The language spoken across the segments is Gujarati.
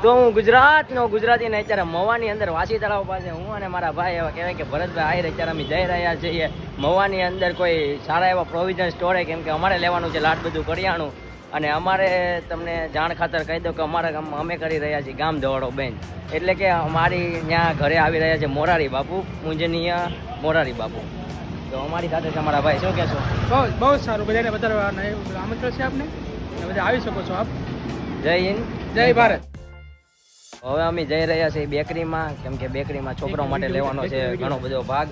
તો હું ગુજરાતનો ગુજરાતી ને અત્યારે મવાની અંદર વાસી તળાવ પાસે હું અને મારા ભાઈ એવા કહેવાય કે ભરતભાઈ આહિર અત્યારે અમે જઈ રહ્યા છીએ મવાની અંદર કોઈ સારા એવા પ્રોવિઝન સ્ટોરે, કેમ કે અમારે લેવાનું છે લાટ બધું કરિયાણું. અને અમારે તમને જાણ ખાતર કહી દઉં કે અમારા ગામમાં અમે કરી રહ્યા છીએ ગામ દોડો બેન, એટલે કે અમારી ત્યાં ઘરે આવી રહ્યા છે મોરારી બાપુ, પૂજનીય મોરારી બાપુ. તો અમારી સાથે છે અમારા ભાઈ, શું કહેશો? બહુ સારું, બધાને વધારે આમંત્રણ છે આપને, બધા આવી શકો છો આપ. જય હિન્દ, જય ભારત. હવે અમે જઈ રહ્યા છીએ બેકરીમાં, કેમ કે બેકરીમાં છોકરાઓ માટે લેવાનો છે ઘણો બધો ભાગ.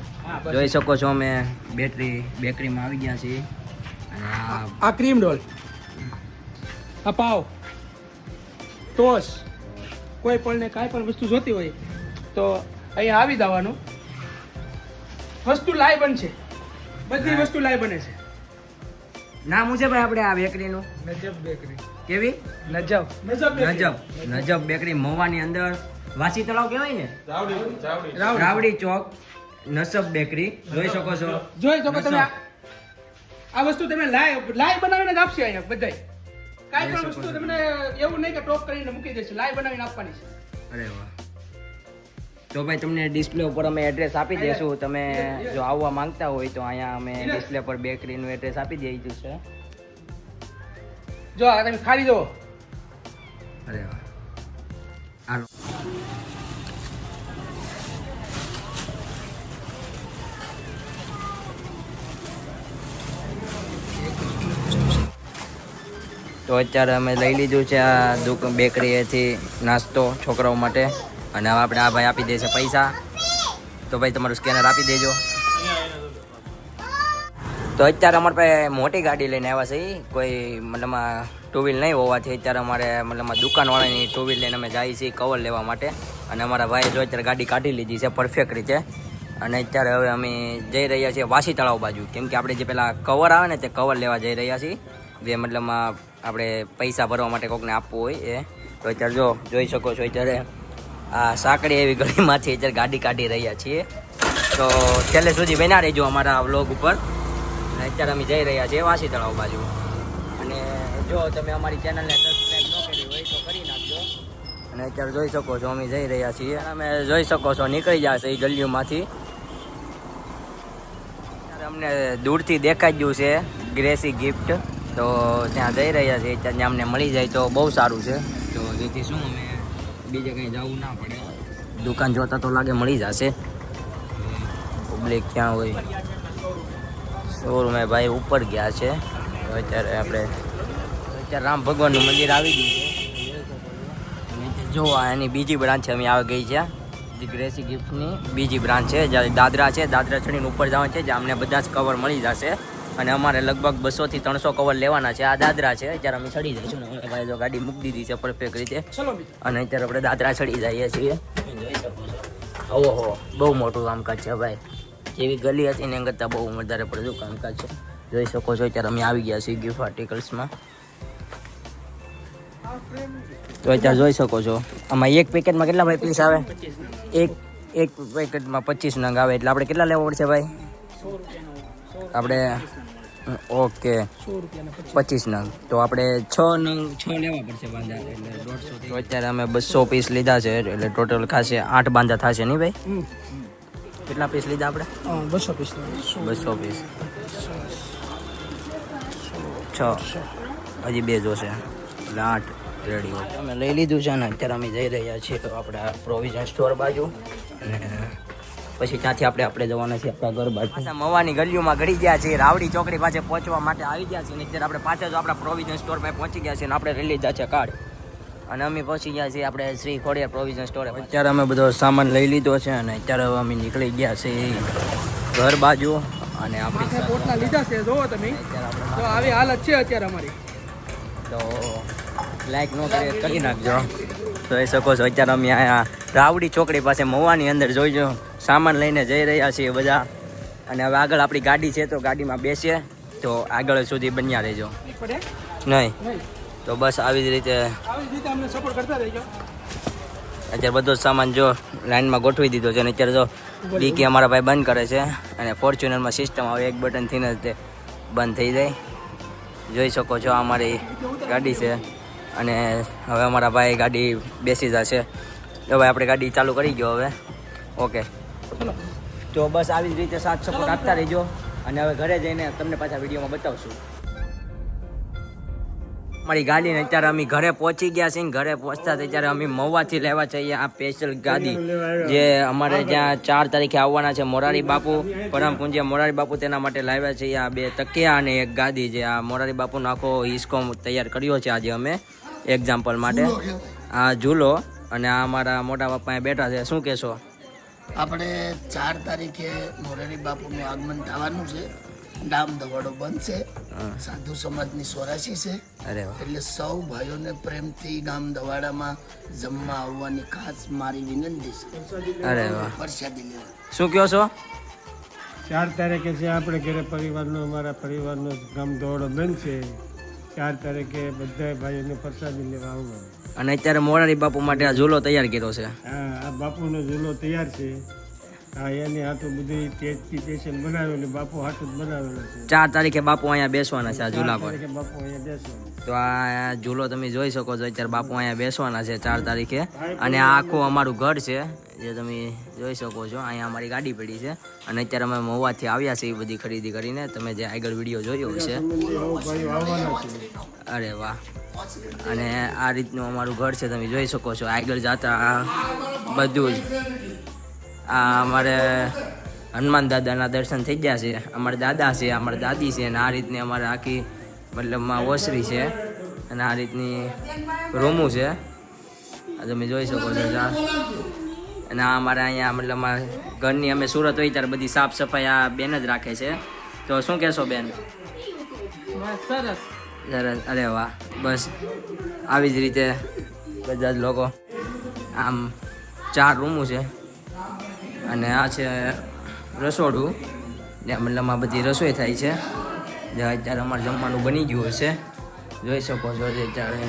જોઈ શકો છો અમે બેકરીમાં આવી ગયા છીએ. અને આ ક્રીમ રોલ, આ પાવ, ટોસ, કોઈ પણ ને કાંઈ પણ વસ્તુ જોતી હોય તો અહીંયા આવી જવાનું. વસ્તુ લાઈ બનશે, બધી વસ્તુ લાઈ બને છે. નામ શું છે ભાઈ આપણે આ બેકરીનું? નજબ બેકરી. કેવી? નજબ નજબ બેકરી મવાની અંદર વાસી તળાવ કહેવાય ને, રાવડી ચોક નસબ બેકરી. જોઈ શકો છો, જોઈ શકો તમે. આ વસ્તુ તમે લાઈ બનાવીને જ આપશે અહીંયા બધાય. કાંઈ પણ વસ્તુ તમને એવું નહીં કે ટોપ કરીને મૂકી દેશે, લાઈ બનાવીને આપવાની છે. અરે વાહ. તો ભાઈ તમને ડિસ્પ્લે ઉપર અમે એડ્રેસ આપી દઈશું. તમે જો આવવા માંગતા હોય તો અહીંયા અમે ડિસ્પ્લે પર બેકરીનું એડ્રેસ આપી દઈશું છે. જો આ તમે ખાલી જુઓ. અરે વાહ. હાલો. તો અત્યારે અમે લઈ લીધું છે આ બેકરીએથી નાસ્તો છોકરાઓ માટે. અને હવે આપણે આ ભાઈ આપી દે છે પૈસા. તો ભાઈ તમારું સ્કેનર આપી દેજો. તો અત્યારે અમારે પાસે મોટી ગાડી લઈને આવ્યા છે, કોઈ મતલબમાં ટુ વ્હીલ નહીં હોવાથી અત્યારે અમારે મતલબમાં દુકાનવાળાની ટુ વ્હીલ લઈને અમે જઈએ છીએ કવર લેવા માટે. અને અમારા ભાઈએ જો અત્યારે ગાડી કાઢી લીધી છે પરફેક્ટ રીતે. અને અત્યારે હવે અમે જઈ રહ્યા છીએ વાસી તળાવ બાજુ, કેમ કે આપણે જે પેલા કવર આવે ને તે કવર લેવા જઈ રહ્યા છીએ, જે મતલબમાં આપણે પૈસા ભરવા માટે કોઈકને આપવું હોય એ. તો અત્યારે જો જોઈ શકો છો અત્યારે આ સાંકડી એવી ગળીમાંથી અત્યારે ગાડી કાઢી રહ્યા છીએ. તો છેલ્લે સુધી બન્યા રહેજો અમારા વ્લોગ ઉપર. અને અત્યારે અમે જઈ રહ્યા છીએ વાસી તળાવ બાજુ. અને જો તમે અમારી ચેનલને સબસ્ક્રાઈબ ન કરી હોય તો કરી નાખજો. અને અત્યારે જોઈ શકો છો અમે જઈ રહ્યા છીએ. અમે જોઈ શકો છો નીકળી જશે એ ગલીઓમાંથી. અત્યારે અમને દૂરથી દેખાઈ ગયું છે ગ્રેસી ગિફ્ટ, તો ત્યાં જઈ રહ્યા છીએ. ત્યાં અમને મળી જાય તો બહુ સારું છે. તો જેથી શું અમે બીજે કંઈ જવું ના પડે, દુકાન જોતા તો લાગે મળી જશે. પબ્લિક ક્યાં હોય? શોરૂમે ભાઈ ઉપર ગયા છે. તો અત્યારે રામ ભગવાનનું મંદિર આવી ગયું છે. જો એની બીજી બ્રાન્ચ અમે આવી ગઈ છે, જે ગ્રેસી ગિફ્ટની બીજી બ્રાન્ચ છે, જ્યાં દાદરા છે. દાદરા ચડીને ઉપર જવાનું છે, જ્યાં અમને બધા જ કવર મળી જશે. અને અમારે લગભગ 200 થી 300 કવર લેવાના છે. આ દાદરા છે, અત્યારે અમે ચડી જઈશું ને ભાઈ જો ગાડી મૂકી દીધી છે પરફેક્ટ રીતે. અને અત્યારે આપણે દાદરા ચડી જઈએ છીએ. જોઈ શકો છો, ઓહો બહુ મોટું કામકાજ છે ભાઈ. જેવી ગલી હતી ને કરતાં બહુ વધારે પડતું કામકાજ છે. જોઈ શકો છો અત્યારે અમે આવી ગયા છીએ ગિફ્ટ આર્ટિકલ્સમાં. તો અત્યારે જોઈ શકો છો આમાં એક પેકેટમાં કેટલા ભાઈ પીસ આવે? એક પેકેટમાં 25 નંગ આવે. એટલે આપણે કેટલા લેવા પડશે ભાઈ? આપણે ઓકે 25 નંગ. તો આપણે 6 લેવા પડશે બાંધા, એટલે 150. તો અત્યારે અમે 200 પીસ લીધા છે, એટલે ટોટલ ખાસે 8 બાંધા થશે નહીં ભાઈ? કેટલા પીસ લીધા આપણે? 200 પીસ. 200 પીસ. 6 હજી 2 જોશે, એટલે 8 રેડી હોય. અમે લઈ લીધું છે ને અત્યારે અમે જઈ રહ્યા છીએ તો આપણે પ્રોવિઝન સ્ટોર બાજુ. અને પછી ત્યાંથી આપણે જવાના છીએ આપણા ઘર બાજુ. પાછા મવાની ગલીઓમાં ગળી ગયા છીએ, રાવડી ચોકડી પાસે પહોંચવા માટે આવી ગયા છીએ. અત્યારે આપણે પાછા જો આપણા પ્રોવિઝન સ્ટોર પાસે પહોંચી ગયા છીએ અને આપણે લઈ લીધા છે કાર્ડ. અને અમે પહોંચી ગયા છીએ આપણે શ્રી ખોડિયાર પ્રોવિઝન સ્ટોરે. અત્યારે અમે બધો સામાન લઈ લીધો છે અને અત્યારે અમે નીકળી ગયા છીએ ઘર બાજુ. અને આપણી પોટલા લીધા છે, જોવો તમે તો આવી હાલત છે અત્યારે અમારી. તો લાઈક ન કરી નાખજો. જોઈ શકો છો અત્યારે અમે અહીંયા રાવડી ચોકડી પાસે મવાની અંદર જોઈજો સામાન લઈને જઈ રહ્યા છીએ બધા. અને હવે આગળ આપણી ગાડી છે તો ગાડીમાં બેસીએ, તો આગળ સુધી બન્યા રહેજો. નહીં તો બસ આવી જ રીતે અમને સપોર્ટ કરતા રહેજો. અત્યારે બધો જ સામાન જો લાઈનમાં ગોઠવી દીધો છે. અને અત્યારે જો ડીકી અમારા ભાઈ બંધ કરે છે. અને ફોર્ચ્યુનરમાં સિસ્ટમ આવે, એક બટનથી જ તે બંધ થઈ જાય. જોઈ શકો છો અમારી ગાડી છે. અને હવે અમારા ભાઈ ગાડી બેસી જશે. હવે આપણે ગાડી ચાલુ કરી ગયો હવે. ઓકે, તો બસ આવી જ રીતે સાથ સપોર્ટ આપતા રહેજો. અને હવે ઘરે જઈને તમને પાછા વિડીયોમાં બતાવશું. મારી ગાડીને અત્યારે અમે ઘરે પહોંચી ગયા છીએ. ઘરે પહોંચતા અત્યારે અમે મહુવાથી લેવા છીએ આ સ્પેશિયલ ગાડી જે અમારે જ્યાં 4 તારીખે આવવાના છે. મોરારી બાપુ, પરમ પૂજ્ય મોરારી બાપુ, તેના માટે લાવ્યા છીએ આ 2 તકિયા અને એક ગાદી. જે આ મોરારી બાપુનો આખો હિસ્કો તૈયાર કર્યો છે આજે અમે એક્ઝામ્પલ માટે. આ ઝૂલો અને આ અમારા મોટા પપ્પા બેઠા છે. શું કહેશો? આપણે 4 તારીખે મોરારી બાપુનું આગમન થવાનું છે. ડામ દવાડો બનશે. સાધુ સમાજની 84 છે. અરે વાહ. એટલે સૌ ભાઈઓને પ્રેમથી ગામ દવાડામાં જમવા આવવાની ખાસ મારી વિનંતી છે. અરે વાહ, પ્રસાદી લેવા. શું કહો છો? 4 તારીખે છે આપણે ઘરે પરિવારનો, અમારા પરિવારનો ગામ દોડો બનશે. 4 તારીખે બધા ભાઈઓને પ્રસાદી લેવા આવવાનું. અને અત્યારે મોરારી બાપુ માટે આ ઝૂલો તૈયાર કર્યો છે. આ બાપુનો ઝૂલો તૈયાર છે. હા, એની હાથું બધી ટેસ્ટી સ્પેશિયલ બનાવેલું, બાપુ હાથું જ બનાવેલું છે. 4 તારીખે બાપુ અહીંયા બેસવાના છે આ ઝૂલા પર. 4 તારીખે બાપુ અહીંયા બેસવાનું. તો આ ઝૂલો તમે જોઈ શકો છો. અત્યારે બાપુ અહીંયા બેસવાના છે 4 તારીખે. અને આ આખું અમારું ઘર છે જે તમે જોઈ શકો છો. અહીંયા અમારી ગાડી પડી છે. અને અત્યારે અમે મહુવાથી આવ્યા છીએ બધી ખરીદી કરીને. તમે જે આગળ વિડીયો જોયો હશે. ભાઈઓ આવવાના છે. અરે વાહ. અને આ રીતનું અમારું ઘર છે, તમે જોઈ શકો છો. આગળ જતા આ બધું જ આ અમારે હનુમાન દાદાના દર્શન થઈ ગયા છે. અમારા દાદા છે, અમારા દાદી છે. અને આ રીતની અમારે આખી મતલબમાં ઓસરી છે. અને આ રીતની રૂમું છે. આ તમે જોઈ શકો છો. અને આ અમારે અહીંયા મતલબમાં ઘરની અમે સુરત હોય ત્યારે બધી સાફ સફાઈ આ બેન જ રાખે છે. તો શું કહેશો બેન? સરસ. સરસ. અરે વાહ. બસ આવી જ રીતે બધા જ લોકો. આમ 4 રૂમો છે. અને આ છે રસોડું જ્યાં મતલબમાં બધી રસોઈ થાય છે. જ્યાં અત્યારે અમારે જમવાનું બની ગયું છે. જોઈ શકો છો અત્યારે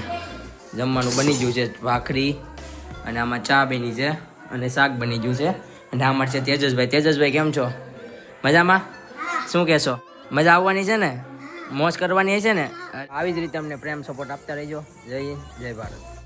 જમવાનું બની ગયું છે. ભાખરી અને આમાં ચા બની છે અને શાક બની ગયું છે. અને આમાં છે તેજસભાઈ. તેજસભાઈ કેમ છો? મજામાં? શું કહેશો? મજા આવવાની છે ને? મોજ કરવાની છે ને? આવી જ રીતે અમને પ્રેમ સપોર્ટ આપતા રહેજો. જય હિન્દ, જય ભારત.